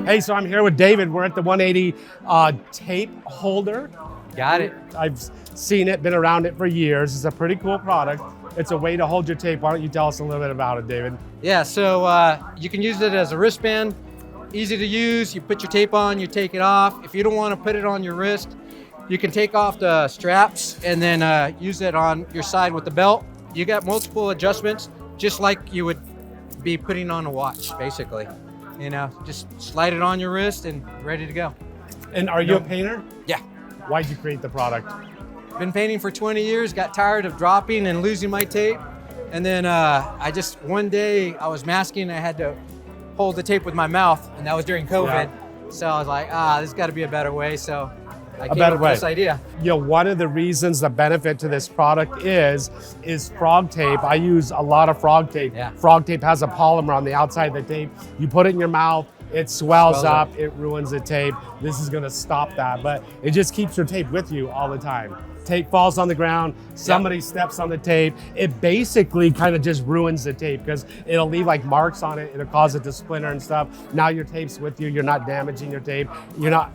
Hey, so I'm here with David. We're at the 180 tape holder. Got it. I've seen it, been around it for years. It's a pretty cool product. It's a way to hold your tape. Why don't you tell us a little bit about it, David? Yeah, so you can use it as a wristband. Easy to use. You put your tape on, you take it off. If you don't want to put it on your wrist, you can take off the straps and then use it on your side with the belt. You got multiple adjustments, just like you would be putting on a watch, basically. You know, just slide it on your wrist and ready to go. And are you a painter? Yeah. Why'd you create the product? Been painting for 20 years, got tired of dropping and losing my tape. And then one day I was masking, I had to hold the tape with my mouth, and that was during COVID. Yeah. So I was like, there's gotta be a better way. So I came better up way. with this idea. You know, one of the reasons, the benefit to this product is FrogTape. I use a lot of FrogTape. Yeah. FrogTape has a polymer on the outside of the tape. You put it in your mouth, it swells up. up, it ruins the tape. This is gonna stop that, but it just keeps your tape with you all the time. Tape falls on the ground, somebody steps on the tape, it basically kind of just ruins the tape because it'll leave like marks on it, it'll cause it to splinter and stuff. Now your tape's with you, you're not damaging your tape, you're not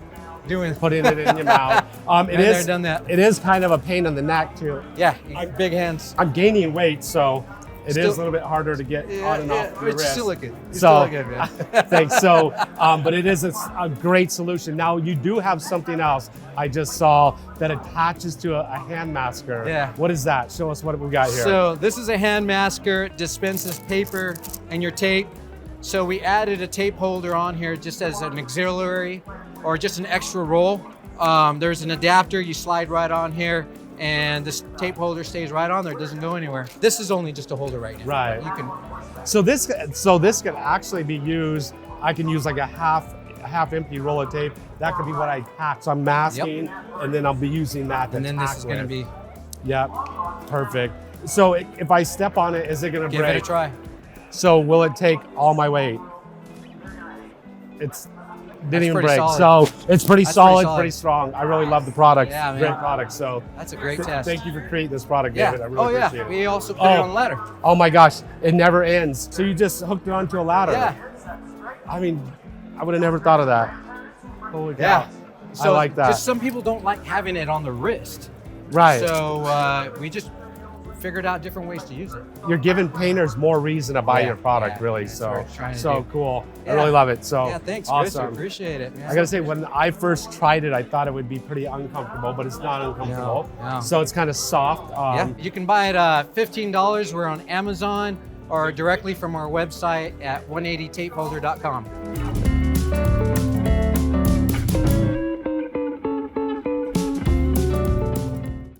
putting it in your mouth. Done that. It is kind of a pain in the neck too. Yeah, big hands. I'm gaining weight, so it Still- is a little bit harder to get on and off your It's wrist. still look good. You So, still look good, man. thanks. So, but it is a great solution. Now you do have something else I just saw that attaches to a hand masker. Yeah. What is that? Show us what we got here. So this is a hand masker. It dispenses paper and your tape. So we added a tape holder on here just as an auxiliary or just an extra roll. There's an adapter, you slide right on here, and this tape holder stays right on there, it doesn't go anywhere. This is only just a holder right now. Right. You can, So this can actually be used. I can use like a half empty roll of tape. That could be what I tack. So I'm masking, and then I'll be using that. and then this is gonna be, Yep, perfect. So if I step on it, is it gonna give break? it a try. So will it take all my weight? Didn't even pretty break. solid. So it's pretty That's solid, pretty solid. pretty strong. I really love the product. Yeah, man. Great product. So That's a great test. thank you for creating this product, Yeah. David. I really appreciate it. We also put it on a ladder. Oh my gosh, it never ends. So you just hooked it onto a ladder. Yeah. I mean, I would have never thought of that. Holy cow. Yeah. So I like that. Just some people don't like having it on the wrist. Right. So we just figured out different ways to use it. You're giving painters more reason to buy Yeah, your product, yeah, really. that's So what we're trying to so do. cool. I Yeah. really love it. So Yeah, thanks, Chris. I awesome. appreciate it, man. I gotta say, when I first tried it, I thought it would be pretty uncomfortable, but it's not uncomfortable. No. So it's kind of soft. Yeah, you can buy it $15. We're on Amazon or directly from our website at 180tapeholder.com.